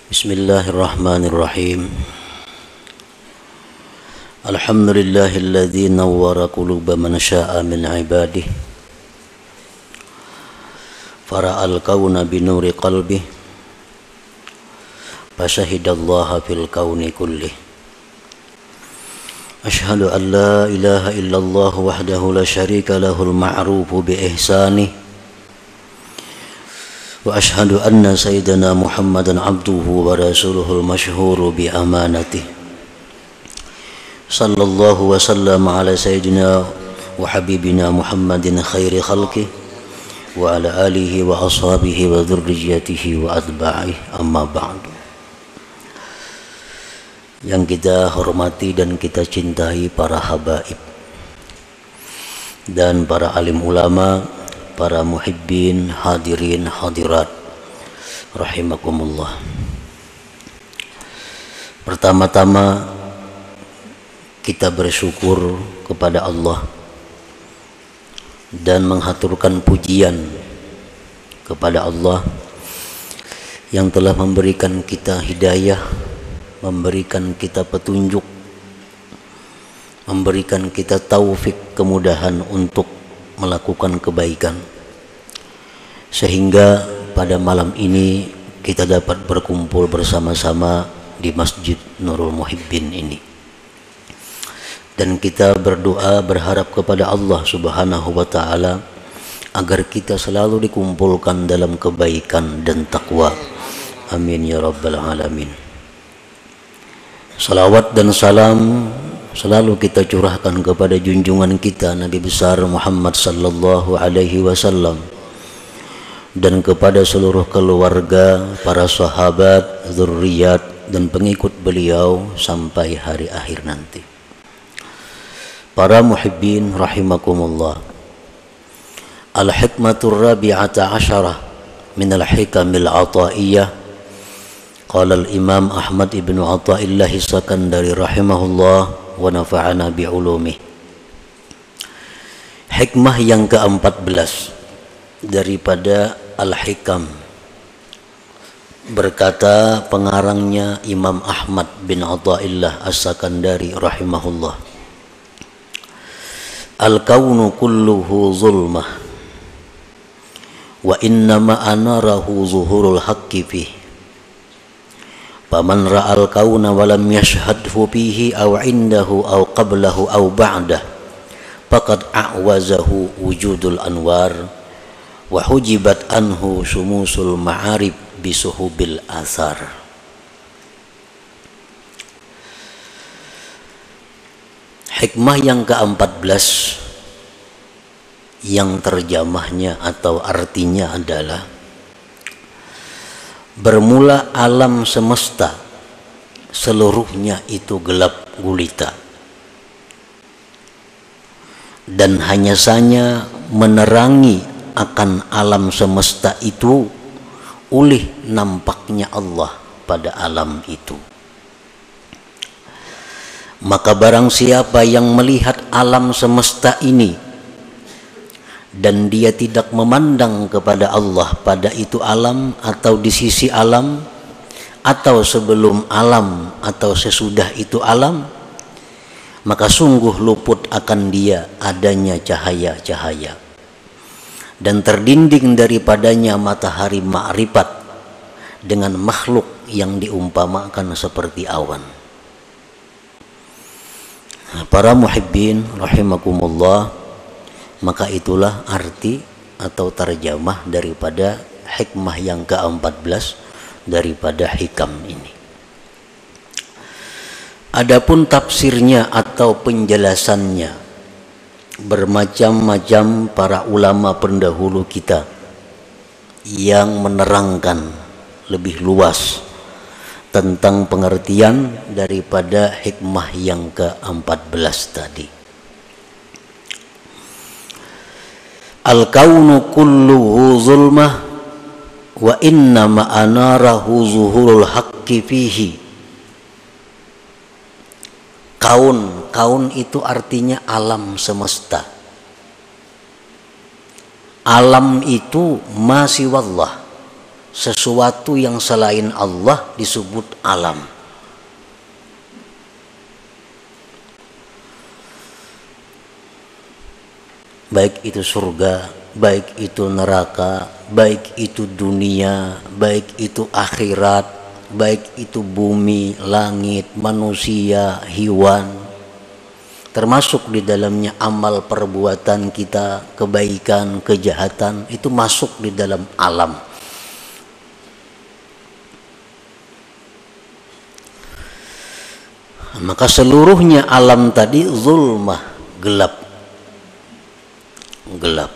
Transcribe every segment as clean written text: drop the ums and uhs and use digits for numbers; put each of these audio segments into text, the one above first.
Bismillahirrahmanirrahim. Alhamdulillahilladzi nawwara quluba man syaa min ibadihi fara'al kauna binuri qalbi fasyahidallaha fil kauni kullih. Ashhadu an la ilaha illallah wahdahu la syarika lahul ma'rufu bi ihsanih wa ashhadu anna sayyidana Muhammadan abduhu wa rasuluhul masyhuru bi amanatih. Sallallahu wa sallam ala sayyidina wa habibina Muhammadin khairi khalqih wa ala alihi wa ashabihi wa dzurriyyatihi wa atba'ihi, amma ba'du. Yang kita hormati dan kita cintai para habaib dan para alim ulama, para muhibbin, hadirin, hadirat rahimakumullah. Pertama-tama kita bersyukur kepada Allah dan menghaturkan pujian kepada Allah yang telah memberikan kita hidayah, memberikan kita petunjuk, memberikan kita taufik, kemudahan untuk melakukan kebaikan, sehingga pada malam ini kita dapat berkumpul bersama-sama di Masjid Nurul Muhibbin ini. Dan kita berdoa berharap kepada Allah Subhanahu wa Ta'ala agar kita selalu dikumpulkan dalam kebaikan dan takwa. Amin ya rabbal alamin. Salawat dan salam selalu kita curahkan kepada junjungan kita Nabi besar Muhammad sallallahu alaihi wasallam dan kepada seluruh keluarga, para sahabat, zurriyat dan pengikut beliau sampai hari akhir nanti. Para muhibbin rahimakumullah. Al-hikmatur rabi'ata asyarah min al-hikamil ataiyah. Qala al-imam Ahmad ibn Athaillah Sakandari rahimahullah wa nafa'ana bi'ulumih. Hikmah yang ke-14 daripada Al-Hikam, berkata pengarangnya Imam Ahmad bin Athaillah As-Sakandari rahimahullah, al-kaunu kulluhu zulmah wa innama anarahu zuhurul haqqi fihi. Faman ra'al kauna walam yashhadhu fihi aw indahu aw qablahu aw ba'dah faqad a'wazahu wujudul anwar wa hujibat anhu syumusul ma'arib bisuhubil asar. Hikmah yang ke-14 yang terjemahnya atau artinya adalah bermula alam semesta seluruhnya itu gelap gulita dan hanya saja menerangi akan alam semesta itu oleh nampaknya Allah pada alam itu. Maka barang siapa yang melihat alam semesta ini dan dia tidak memandang kepada Allah pada itu alam atau di sisi alam atau sebelum alam atau sesudah itu alam, maka sungguh luput akan dia adanya cahaya-cahaya dan terdinding daripadanya matahari ma'rifat dengan makhluk yang diumpamakan seperti awan. Para muhibbin rahimakumullah, maka itulah arti atau terjemah daripada hikmah yang ke-14 daripada hikam ini. Adapun tafsirnya atau penjelasannya, bermacam-macam para ulama pendahulu kita yang menerangkan lebih luas tentang pengertian daripada hikmah yang ke-14 tadi. Al-kaunu kulluhu zulmah wa inna ma'anarahu zuhurul haqqi fihi. Kaun itu artinya alam semesta. Alam itu masih wallah, sesuatu yang selain Allah disebut alam. Baik itu surga, baik itu neraka, baik itu dunia, baik itu akhirat, baik itu bumi, langit, manusia, hewan. Termasuk di dalamnya amal perbuatan kita, kebaikan, kejahatan, itu masuk di dalam alam. Maka seluruhnya alam tadi zulmah, gelap. Gelap.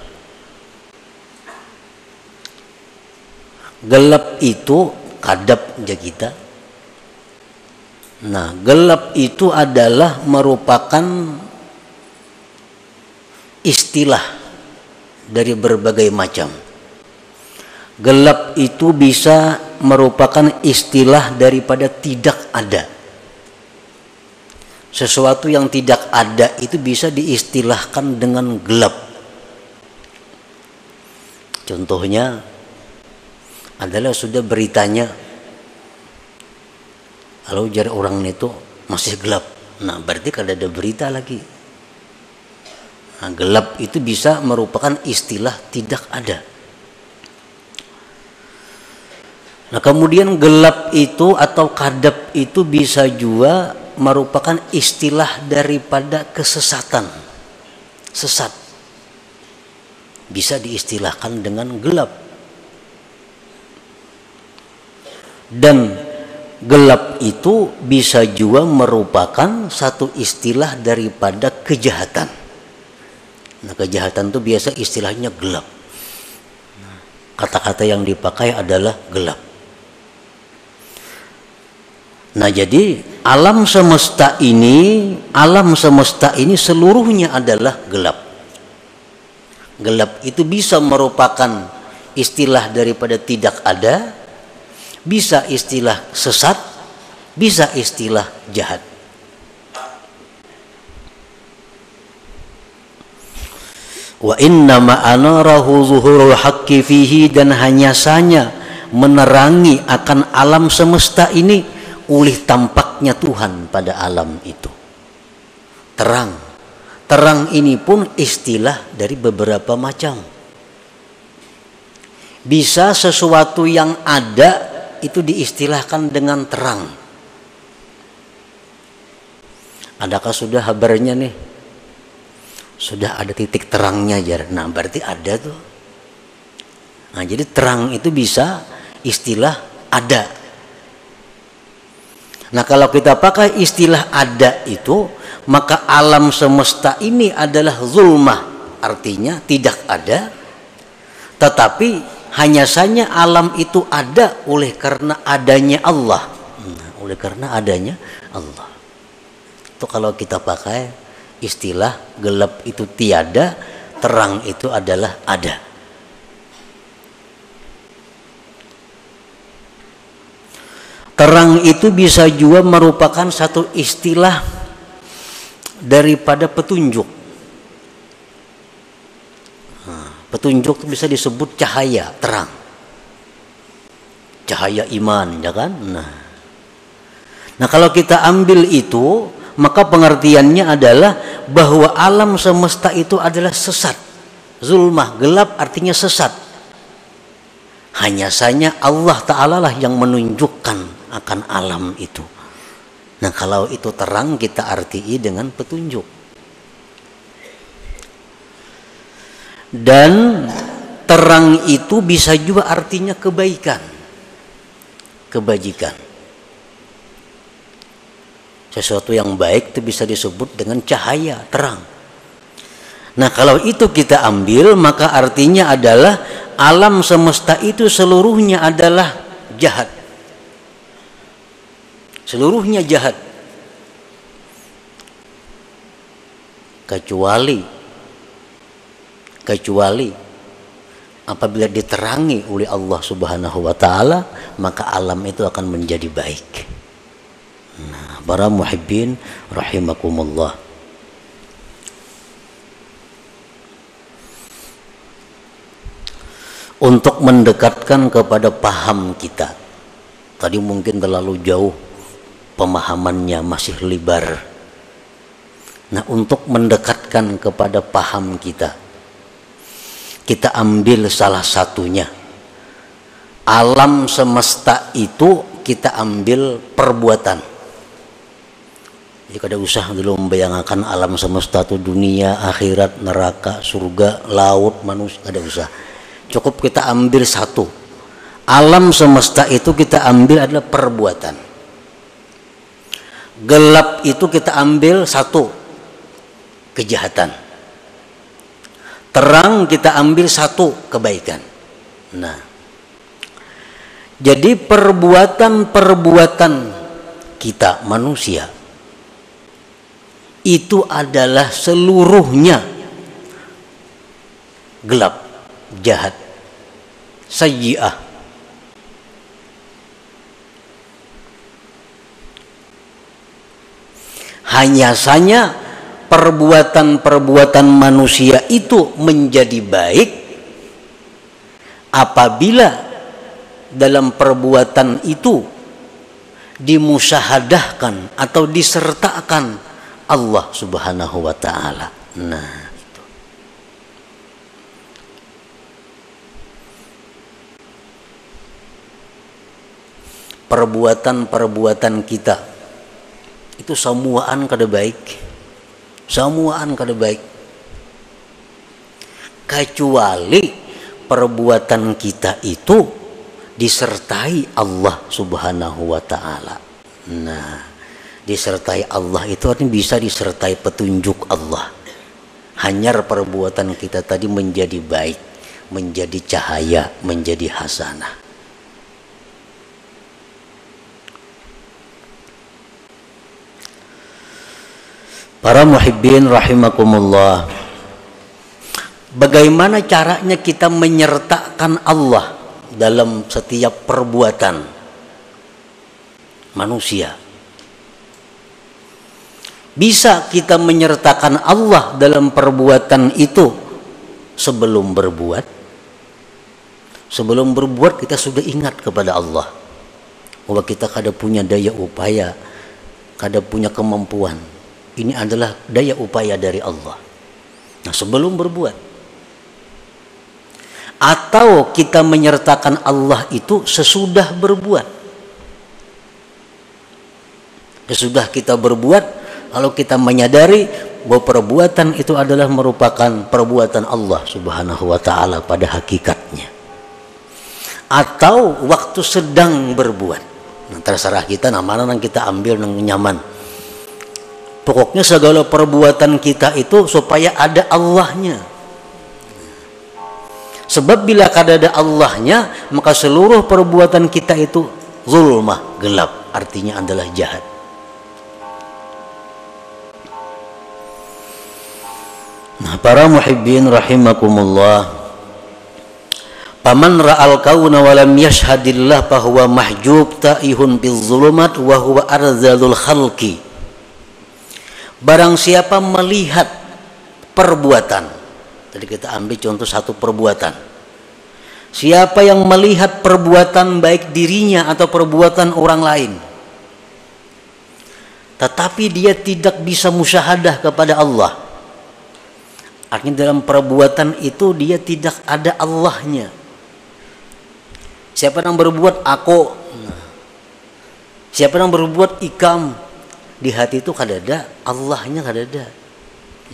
Gelap itu kadapnya kita. Nah, gelap itu adalah merupakan istilah dari berbagai macam. Gelap itu bisa merupakan istilah daripada tidak ada. Sesuatu yang tidak ada itu bisa diistilahkan dengan gelap. Contohnya adalah sudah beritanya, kalau jar orang itu masih gelap, nah berarti kalau ada berita lagi. Nah, gelap itu bisa merupakan istilah tidak ada. Nah, kemudian gelap itu atau kadap itu bisa juga merupakan istilah daripada kesesatan. Sesat bisa diistilahkan dengan gelap. Dan gelap itu bisa juga merupakan satu istilah daripada kejahatan. Nah, kejahatan itu biasa istilahnya gelap. Kata-kata yang dipakai adalah gelap. Nah, jadi alam semesta ini seluruhnya adalah gelap. Gelap itu bisa merupakan istilah daripada tidak ada, bisa istilah sesat, bisa istilah jahat. Wa innama anarahu zuhurul haqqi fihi, dan hanya saja menerangi akan alam semesta ini oleh tampaknya Tuhan pada alam itu. Terang. Terang ini pun istilah dari beberapa macam. Bisa sesuatu yang ada itu diistilahkan dengan terang. Adakah sudah kabarnya nih? Sudah ada titik terangnya jar. Nah, berarti ada tuh. Nah, jadi terang itu bisa istilah ada. Nah, kalau kita pakai istilah ada itu, maka alam semesta ini adalah zulmah, artinya tidak ada. Tetapi hanya saja alam itu ada oleh karena adanya Allah. Nah, oleh karena adanya Allah. Itu kalau kita pakai istilah gelap itu tiada, terang itu adalah ada. Terang itu bisa juga merupakan satu istilah daripada petunjuk. Petunjuk itu bisa disebut cahaya, terang. Cahaya iman, ya kan? Nah, kalau kita ambil itu, maka pengertiannya adalah bahwa alam semesta itu adalah sesat. Zulmah, gelap artinya sesat. Hanya saja Allah Ta'ala lah yang menunjukkan akan alam itu. Nah, kalau itu terang kita artii dengan petunjuk. Dan terang itu bisa juga artinya kebaikan, kebajikan. Sesuatu yang baik itu bisa disebut dengan cahaya, terang. Nah, kalau itu kita ambil, maka artinya adalah alam semesta itu seluruhnya adalah jahat. Seluruhnya jahat. Kecuali apabila diterangi oleh Allah Subhanahu wa taala, maka alam itu akan menjadi baik. Nah, para muhibbin rahimakumullah. untuk mendekatkan kepada paham kita. Tadi mungkin terlalu jauh pemahamannya, masih lebar. Nah, untuk mendekatkan kepada paham kita, kita ambil salah satunya. Alam semesta itu kita ambil perbuatan. Jadi kada usah dulu membayangkan alam semesta itu dunia, akhirat, neraka, surga, laut, manusia, kada usah. Cukup kita ambil satu. Alam semesta itu kita ambil adalah perbuatan. Gelap itu kita ambil satu, kejahatan. Terang kita ambil satu, kebaikan. Nah, jadi perbuatan-perbuatan kita manusia itu adalah seluruhnya gelap, jahat, sayyi'ah. Hanya saja perbuatan-perbuatan manusia itu menjadi baik apabila dalam perbuatan itu dimusyahadahkan atau disertakan Allah Subhanahu wa ta'ala. Nah, itu. Perbuatan-perbuatan kita itu semuaan kada baik. Semuaan kada baik. Kecuali perbuatan kita itu disertai Allah Subhanahu wa ta'ala. Nah, disertai Allah itu artinya bisa disertai petunjuk Allah. Hanyar perbuatan kita tadi menjadi baik, menjadi cahaya, menjadi hasanah. Para muhibbin rahimakumullah, bagaimana caranya kita menyertakan Allah dalam setiap perbuatan manusia? Bisa kita menyertakan Allah dalam perbuatan itu sebelum berbuat. Sebelum berbuat kita sudah ingat kepada Allah bahwa kita kada punya daya upaya, kada punya kemampuan. Ini adalah daya upaya dari Allah. Nah, sebelum berbuat. Atau kita menyertakan Allah itu sesudah berbuat. Sesudah kita berbuat, lalu kita menyadari bahwa perbuatan itu adalah merupakan perbuatan Allah Subhanahu wa ta'ala pada hakikatnya. Atau waktu sedang berbuat. Nah, terserah kita, nah mana yang kita ambil yang nyaman. Pokoknya segala perbuatan kita itu supaya ada Allahnya. Sebab bila kada ada Allahnya, maka seluruh perbuatan kita itu zulmah, gelap, artinya adalah jahat. Nah, para muhibbin rahimakumullah, paman ra'al kauna wa lam yashhadillah fahuwa mahjub ta'ihun bil zulumat wa huwa arzalul khalqi. Barang siapa melihat perbuatan, jadi kita ambil contoh satu perbuatan. Siapa yang melihat perbuatan baik dirinya atau perbuatan orang lain, tetapi dia tidak bisa musyahadah kepada Allah, artinya dalam perbuatan itu dia tidak ada Allahnya. Siapa yang berbuat aku, siapa yang berbuat ikam, di hati itu kada ada Allahnya, kada ada.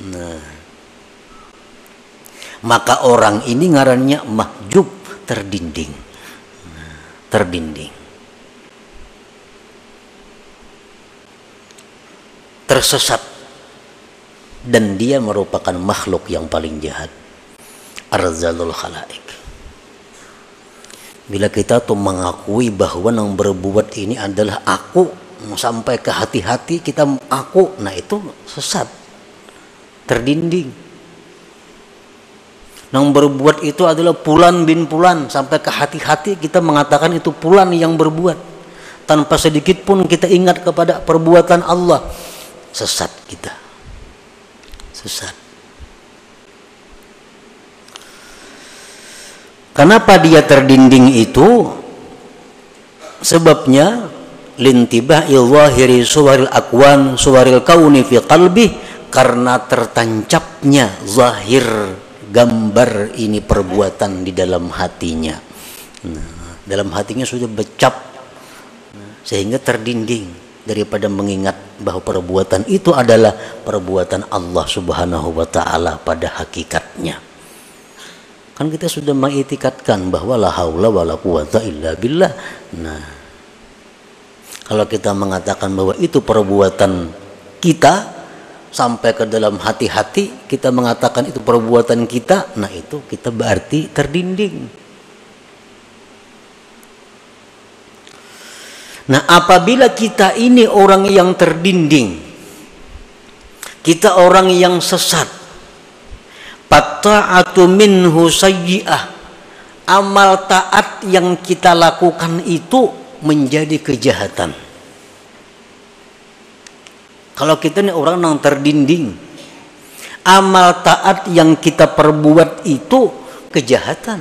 Nah, maka orang ini ngarannya mahjub, terdinding. Nah, terdinding, tersesat, dan dia merupakan makhluk yang paling jahat, arzalul khalaik. Bila kita tuh mengakui bahwa yang berbuat ini adalah aku, sampai ke hati-hati kita aku, nah itu sesat, terdinding. Yang berbuat itu adalah Fulan bin Fulan, sampai ke hati-hati kita mengatakan itu Fulan yang berbuat, tanpa sedikit pun kita ingat kepada perbuatan Allah. Sesat kita, sesat. Kenapa dia terdinding itu? Sebabnya lintibahil zahiri suwaril akwan suwaril kauni fi qalbi, karena tertancapnya zahir gambar ini perbuatan di dalam hatinya. Nah, dalam hatinya sudah becap sehingga terdinding daripada mengingat bahwa perbuatan itu adalah perbuatan Allah Subhanahu wa taala pada hakikatnya. Kan kita sudah mengitikadkan bahwa la haula wala quwata illa billah. Nah, kalau kita mengatakan bahwa itu perbuatan kita sampai ke dalam hati-hati, kita mengatakan itu perbuatan kita, nah itu kita berarti terdinding. Nah, apabila kita ini orang yang terdinding, kita orang yang sesat, Fatta'atu minhu sayyi'ah, amal taat yang kita lakukan itu menjadi kejahatan. Kalau kita ini orang yang terdinding, amal taat yang kita perbuat itu kejahatan.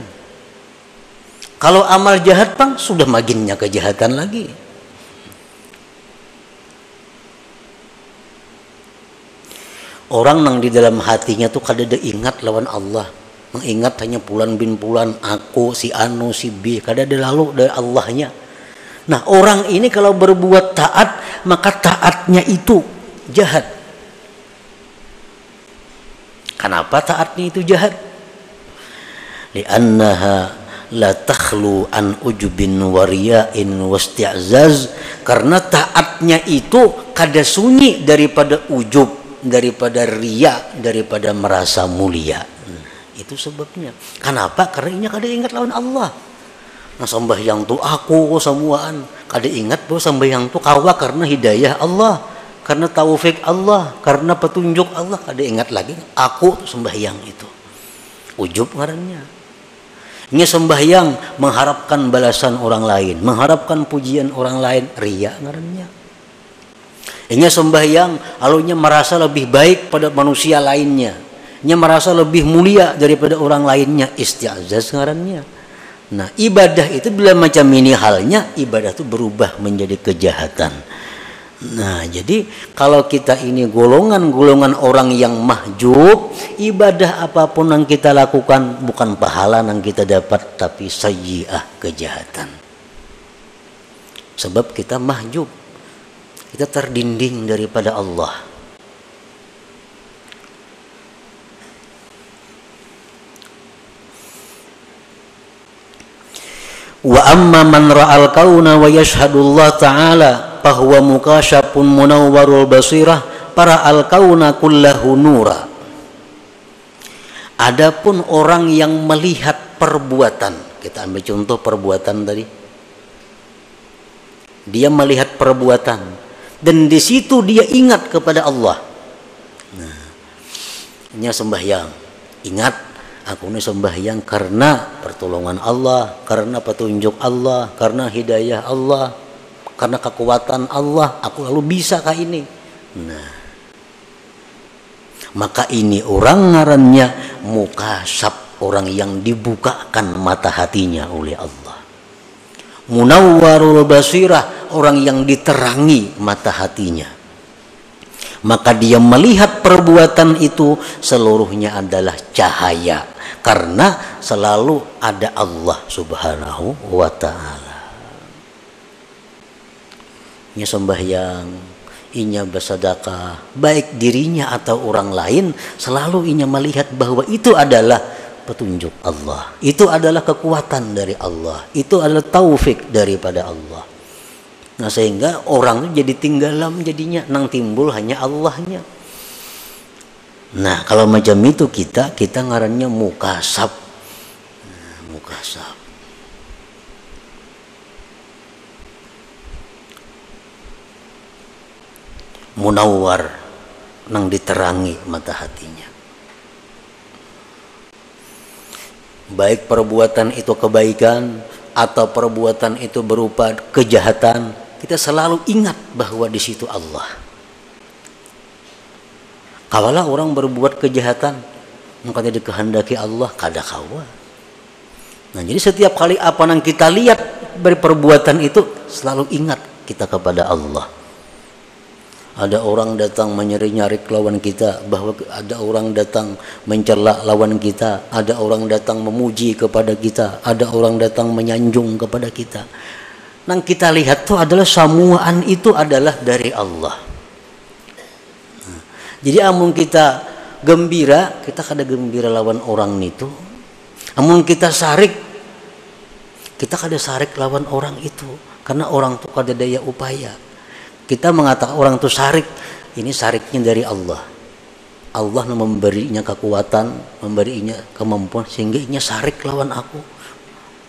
Kalau amal jahat bang, sudah maginnya kejahatan lagi. Orang yang di dalam hatinya tuh kadang ingat lawan Allah, mengingat hanya Fulan bin Fulan, aku, si Anu, si B, kadang lalu dari Allahnya. Nah, orang ini kalau berbuat taat, maka taatnya itu jahat. Kenapa taatnya itu jahat? Li'annaha la takhlu an ujubin wariya'in wasti'zaz, karena taatnya itu kada sunyi daripada ujub, daripada riya, daripada merasa mulia. Itu sebabnya. Kenapa? Karena ini kada ingat lawan Allah. Nah, sembahyang tu aku semuaan, kada ingat bahwa sembahyang tu kawa karena hidayah Allah, karena taufik Allah, karena petunjuk Allah. Kada ingat lagi aku sembahyang itu. Ujub ngarannya. Ini sembahyang mengharapkan balasan orang lain, mengharapkan pujian orang lain, riya ngarannya. Ini sembahyang alunya merasa lebih baik pada manusia lainnya, nya merasa lebih mulia daripada orang lainnya, isti'zaz ngarannya. Nah, ibadah itu bila macam ini halnya, ibadah itu berubah menjadi kejahatan. Nah, jadi kalau kita ini golongan-golongan orang yang mahjub, ibadah apapun yang kita lakukan bukan pahala yang kita dapat, tapi sayyi'ah, kejahatan. Sebab kita mahjub, kita terdinding daripada Allah. Wa amma man ra'al kauna wa yashhadu Allah ta'ala fahuwa mukasyafun munawwarul basirah para al kauna kullahu nura. Adapun orang yang melihat perbuatan, kita ambil contoh perbuatan tadi. Dia melihat perbuatan dan di situ dia ingat kepada Allah. Nah, ini sembahyang. Ingat, aku ini sembahyang karena pertolongan Allah, karena petunjuk Allah, karena hidayah Allah, karena kekuatan Allah, aku lalu bisa kah ini. Nah, maka ini orang ngarannya mukasyaf, orang yang dibukakan mata hatinya oleh Allah. Munawwarul basirah, orang yang diterangi mata hatinya. Maka dia melihat perbuatan itu seluruhnya adalah cahaya, karena selalu ada Allah Subhanahu wa ta'ala. Inya sembahyang, inya bersedekah, baik dirinya atau orang lain, selalu inya melihat bahwa itu adalah petunjuk Allah, itu adalah kekuatan dari Allah, itu adalah taufik daripada Allah. Nah, sehingga orang jadi tinggalam jadinya, nang timbul hanya Allahnya. Nah, kalau macam itu kita ngarannya mukasyaf. Nah, mukasyaf. Munawwar, nang diterangi mata hatinya. Baik perbuatan itu kebaikan atau perbuatan itu berupa kejahatan, kita selalu ingat bahwa di situ Allah. Kawalah orang berbuat kejahatan, maka dikehendaki Allah kada kawa. Nah, jadi setiap kali apa yang kita lihat dari perbuatan itu, selalu ingat kita kepada Allah. Ada orang datang menyari-nyari lawan kita, bahwa ada orang datang mencela lawan kita, ada orang datang memuji kepada kita, ada orang datang menyanjung kepada kita. Nang kita lihat tuh adalah samuan itu adalah dari Allah. Nah, jadi amun kita gembira, kita kada gembira lawan orang itu. Amun kita sarik, kita kada sarik lawan orang itu, karena orang tuh kada daya upaya. Kita mengatakan orang itu sarik, ini sariknya dari Allah. Allah memberinya kekuatan, memberinya kemampuan sehingga inya sarik lawan aku.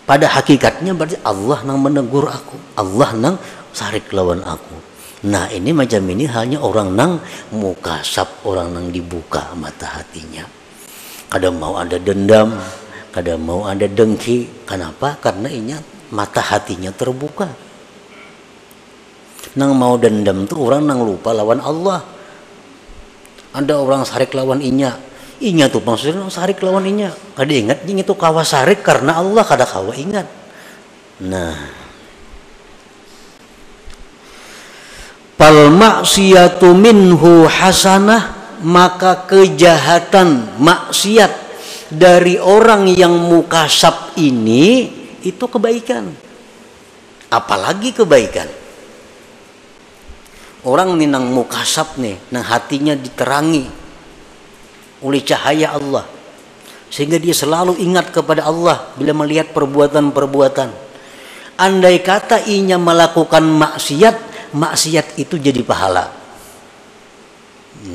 Pada hakikatnya berarti Allah nang menegur aku, Allah nang sarik lawan aku. Nah, ini macam ini hanya orang nang mukasab, orang nang dibuka mata hatinya. Kada mau ada dendam, kada mau ada dengki. Kenapa? Karena inya mata hatinya terbuka. Nang mau dendam tuh orang nang lupa lawan Allah. Ada orang sarik lawan inya tuh maksudnya sarik lawan inya. Kada ingat ini tuh kawa sarik karena Allah, kada kawa ingat. Nah, fal maksiyatu minhu hasanah, maka kejahatan maksiat dari orang yang mukasab ini itu kebaikan. Apalagi kebaikan. Orang nih nang mukasab nih, nang hatinya diterangi oleh cahaya Allah, sehingga dia selalu ingat kepada Allah bila melihat perbuatan-perbuatan. Andai kata inya melakukan maksiat itu jadi pahala.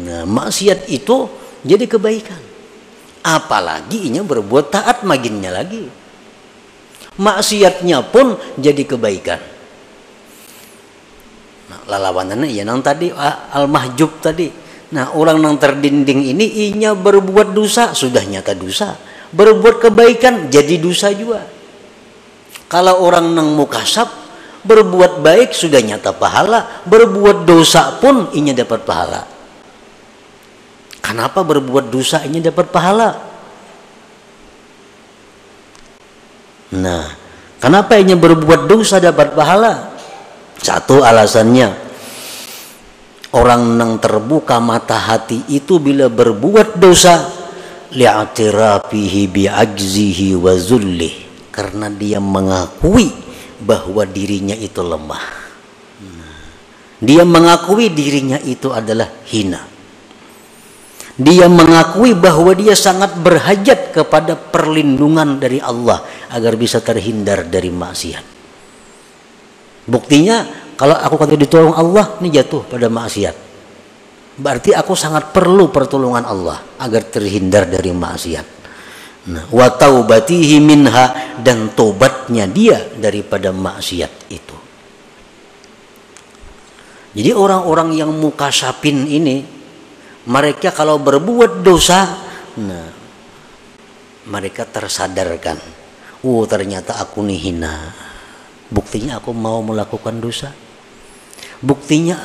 Nah, maksiat itu jadi kebaikan. Apalagi inya berbuat taat maginnya lagi. Maksiatnya pun jadi kebaikan. Lalawanannya ya nang tadi al-mahjub tadi. Nah, orang nang terdinding ini inya berbuat dosa sudah nyata dosa, berbuat kebaikan jadi dosa juga. Kalau orang nang mukasab berbuat baik sudah nyata pahala, berbuat dosa pun inya dapat pahala. Kenapa berbuat dosa inya dapat pahala? Nah, kenapa inya berbuat dosa dapat pahala? Satu alasannya, orang yang terbuka mata hati itu bila berbuat dosa li'atirafihi bi'ajzihi wa zullih, karena dia mengakui bahwa dirinya itu lemah. Dia mengakui dirinya itu adalah hina. Dia mengakui bahwa dia sangat berhajat kepada perlindungan dari Allah agar bisa terhindar dari maksiat. Buktinya kalau aku kata ditolong Allah, ini jatuh pada maksiat. Berarti aku sangat perlu pertolongan Allah agar terhindar dari maksiat. Nah, wa taubatihi minha, dan tobatnya dia daripada maksiat itu. Jadi orang-orang yang mukasabin ini, mereka kalau berbuat dosa, nah, mereka tersadarkan, oh ternyata aku nih hina. Buktinya aku mau melakukan dosa. Buktinya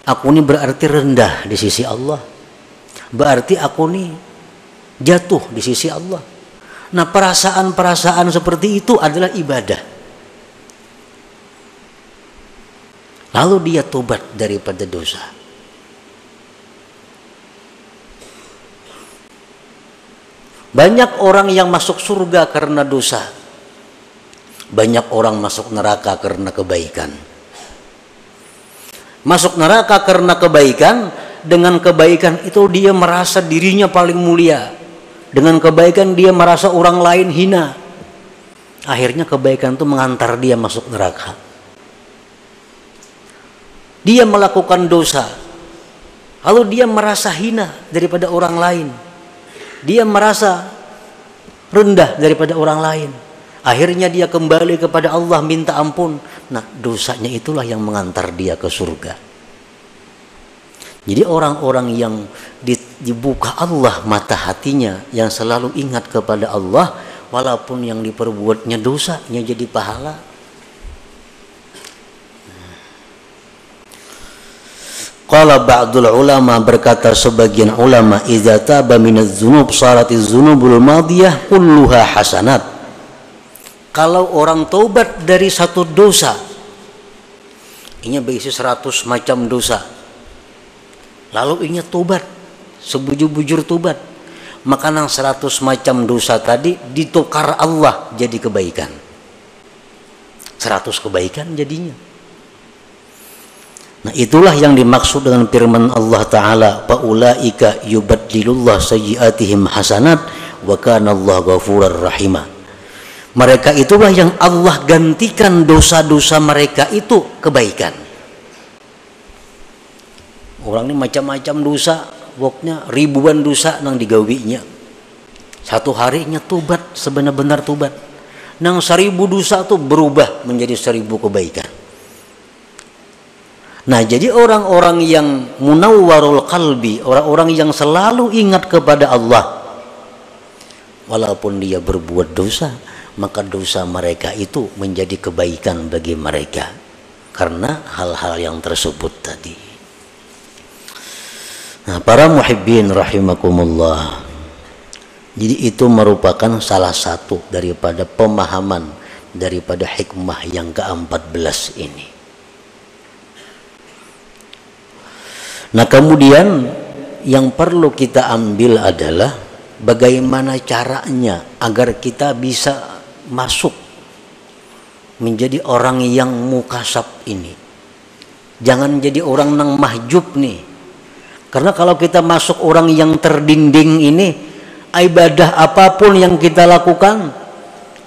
aku ini berarti rendah di sisi Allah. Berarti aku ini jatuh di sisi Allah. Nah, perasaan-perasaan seperti itu adalah ibadah. Lalu dia tobat daripada dosa. Banyak orang yang masuk surga karena dosa. Banyak orang masuk neraka karena kebaikan. Masuk neraka karena kebaikan, dengan kebaikan itu dia merasa dirinya paling mulia. Dengan kebaikan dia merasa orang lain hina. Akhirnya kebaikan itu mengantar dia masuk neraka. Dia melakukan dosa, lalu dia merasa hina daripada orang lain. Dia merasa rendah daripada orang lain. Akhirnya dia kembali kepada Allah minta ampun. Nah, dosanya itulah yang mengantar dia ke surga. Jadi orang-orang yang dibuka Allah mata hatinya, yang selalu ingat kepada Allah, walaupun yang diperbuatnya dosanya jadi pahala. Qala ba'dul ulama, berkata sebagian ulama, idza taba minadz dzunub saratiz dzunubul madiyah kulluha hasanat. Kalau orang taubat dari satu dosa, ini berisi 100 macam dosa, lalu ini taubat, sebujur-bujur taubat, maka nang 100 macam dosa tadi ditukar Allah jadi kebaikan. 100 kebaikan jadinya. Nah, itulah yang dimaksud dengan firman Allah Ta'ala, faulaika yubaddilullah sayyiatihim hasanat wa kana Allah ghafurur rahimah. Mereka itulah yang Allah gantikan dosa-dosa mereka itu kebaikan. Orang ini macam-macam dosa, pokoknya ribuan dosa nang digawinya. Satu harinya tobat, sebenar-benar tobat. Nang 1000 dosa tuh berubah menjadi 1000 kebaikan. Nah, jadi orang-orang yang munawwarul qalbi, orang-orang yang selalu ingat kepada Allah, walaupun dia berbuat dosa, maka dosa mereka itu menjadi kebaikan bagi mereka karena hal-hal yang tersebut tadi. Nah, para muhibbin rahimakumullah, jadi itu merupakan salah satu daripada pemahaman daripada hikmah yang ke-14 ini. Nah, kemudian yang perlu kita ambil adalah bagaimana caranya agar kita bisa masuk menjadi orang yang mukasab ini. Jangan jadi orang yang mahjub nih. Karena kalau kita masuk orang yang terdinding ini, ibadah apapun yang kita lakukan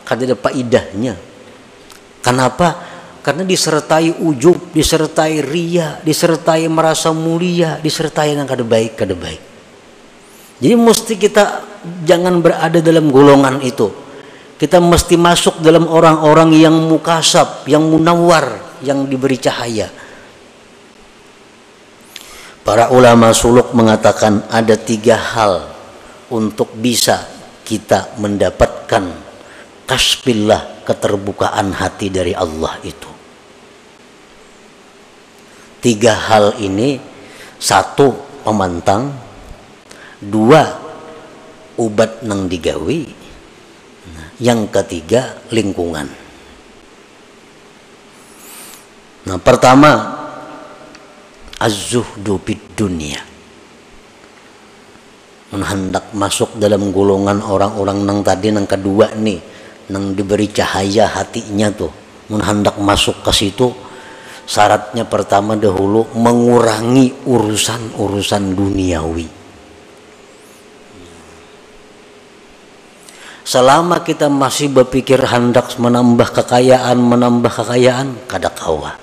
kada ada faedahnya. Kenapa? Karena disertai ujub, disertai riya, disertai merasa mulia, disertai yang kada baik, kada baik. Jadi mesti kita jangan berada dalam golongan itu. Kita mesti masuk dalam orang-orang yang mukasab, yang munawwar, yang diberi cahaya. Para ulama suluk mengatakan ada 3 hal untuk bisa kita mendapatkan kasbillah, keterbukaan hati dari Allah itu. 3 hal ini, 1 pemantang, 2 ubat nang digawi, yang ketiga lingkungan. Nah, pertama az-zuhdu bid dunya. Hendak masuk dalam golongan orang-orang nang tadi nang kedua nih, nang diberi cahaya hatinya tuh. Hendak masuk ke situ, syaratnya pertama dahulu mengurangi urusan-urusan duniawi. Selama kita masih berpikir hendak menambah kekayaan, kada kawa.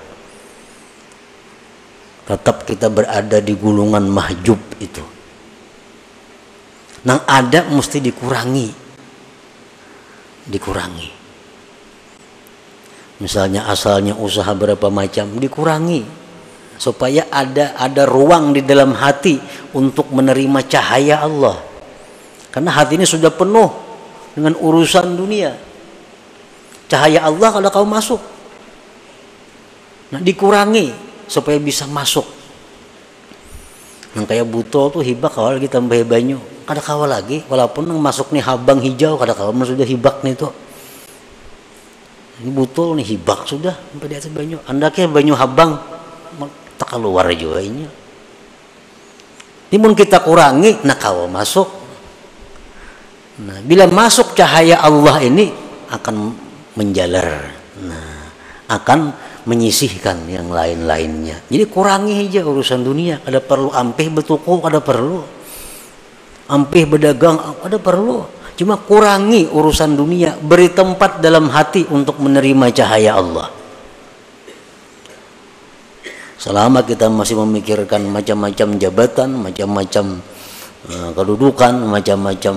Tetap kita berada di gulungan mahjub itu. Nang ada mesti dikurangi. Misalnya asalnya usaha berapa macam, dikurangi supaya ada ruang di dalam hati untuk menerima cahaya Allah. Karena hati ini sudah penuh dengan urusan dunia. Cahaya Allah kalau kau masuk, nah dikurangi supaya bisa masuk. Yang kayak butol tuh hibak awal kita tambah banyu, kada kawa lagi walaupun yang masuk nih habang hijau kada kawa, sudah hibak nih tuh. Ini butol nih hibak sudah sampai di atas banyu. Andaknya banyu habang tak keluar juga ini. Timun kita kurangi, nak kawa masuk. Nah, bila masuk cahaya Allah ini akan menjalar, nah, akan menyisihkan yang lain-lainnya. Jadi kurangi aja urusan dunia. Ada perlu ampih bertuku, ada perlu ampih berdagang, ada perlu. Cuma kurangi urusan dunia, beri tempat dalam hati untuk menerima cahaya Allah. Selama kita masih memikirkan macam-macam jabatan, macam-macam kedudukan, macam-macam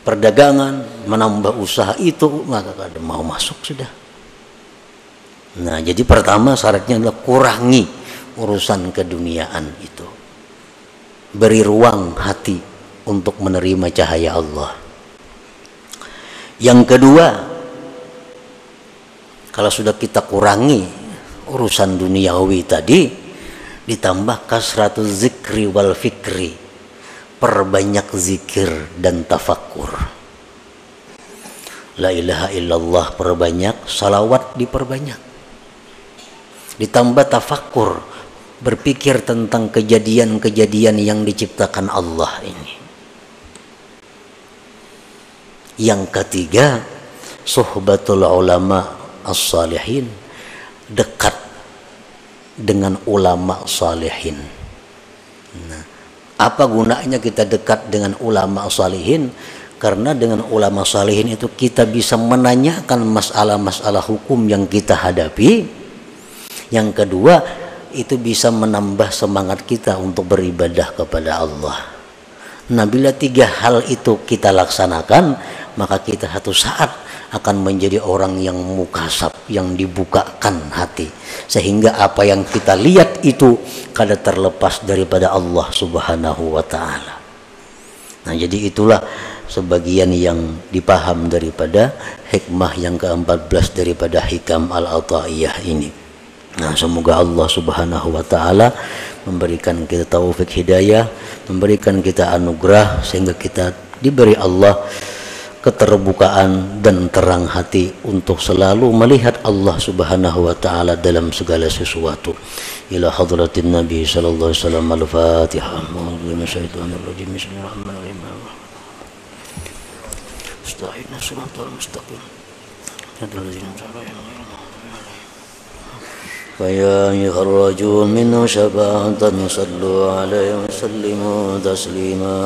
perdagangan, menambah usaha itu, maka kada mau masuk sudah. Nah, jadi pertama syaratnya adalah kurangi urusan keduniaan itu. Beri ruang hati untuk menerima cahaya Allah. Yang kedua, kalau sudah kita kurangi urusan duniawi tadi, ditambah kasratuz zikri wal fikri. Perbanyak zikir dan tafakkur. La ilaha illallah perbanyak, salawat diperbanyak. Ditambah tafakkur, berpikir tentang kejadian-kejadian yang diciptakan Allah ini. Yang ketiga, suhbatul ulama as-salihin, dekat dengan ulama salihin. Nah, apa gunanya kita dekat dengan ulama salihin? Karena dengan ulama salihin itu kita bisa menanyakan masalah-masalah hukum yang kita hadapi. Yang kedua, itu bisa menambah semangat kita untuk beribadah kepada Allah. Nah, bila tiga hal itu kita laksanakan, maka kita satu saat akan menjadi orang yang mukasab, yang dibukakan hati, sehingga apa yang kita lihat itu kada terlepas daripada Allah Subhanahu wa ta'ala. Nah, jadi itulah sebagian yang dipaham daripada hikmah yang ke-14 daripada hikam al-ataiyah ini. Nah, semoga Allah Subhanahu wa ta'ala memberikan kita taufik hidayah, memberikan kita anugerah, sehingga kita diberi Allah keterbukaan dan terang hati untuk selalu melihat Allah Subhanahu wa ta'ala dalam segala sesuatu. Ila hadratin Nabi sallallahu alaihi wasallam. Al-Fatihah. Bismillahirrahmanirrahim. Astagfirullah, shiratal mustaqim. فيا أيها الرجل منه شفاعة صلوا عليه وسلموا تسليما.